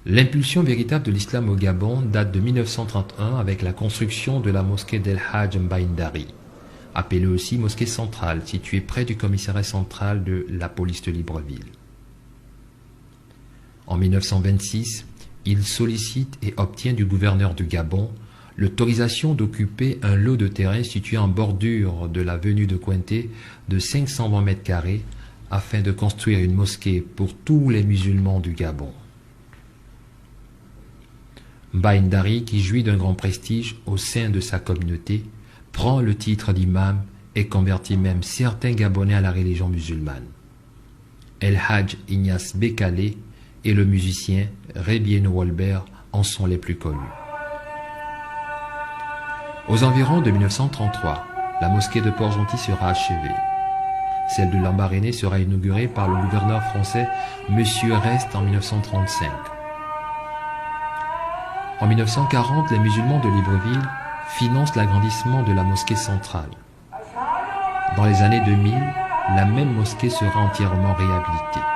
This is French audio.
L'impulsion véritable de l'islam au Gabon date de 1931 avec la construction de la mosquée d'El Hadj Mbaye Ndari, appelée aussi mosquée centrale, située près du commissariat central de la police de Libreville. En 1926, il sollicite et obtient du gouverneur du Gabon l'autorisation d'occuper un lot de terrain situé en bordure de l'avenue de Cointé de 520 mètres carrés afin de construire une mosquée pour tous les musulmans du Gabon. Mbaye Ndari, qui jouit d'un grand prestige au sein de sa communauté, prend le titre d'imam et convertit même certains Gabonais à la religion musulmane. El Hadj Ignace Bekale et le musicien Rebieno Wolbert en sont les plus connus. Aux environs de 1933, la mosquée de Port-Gentil sera achevée. Celle de Lambaréné sera inaugurée par le gouverneur français M. Reste en 1935. En 1940, les musulmans de Libreville financent l'agrandissement de la mosquée centrale. Dans les années 2000, la même mosquée sera entièrement réhabilitée.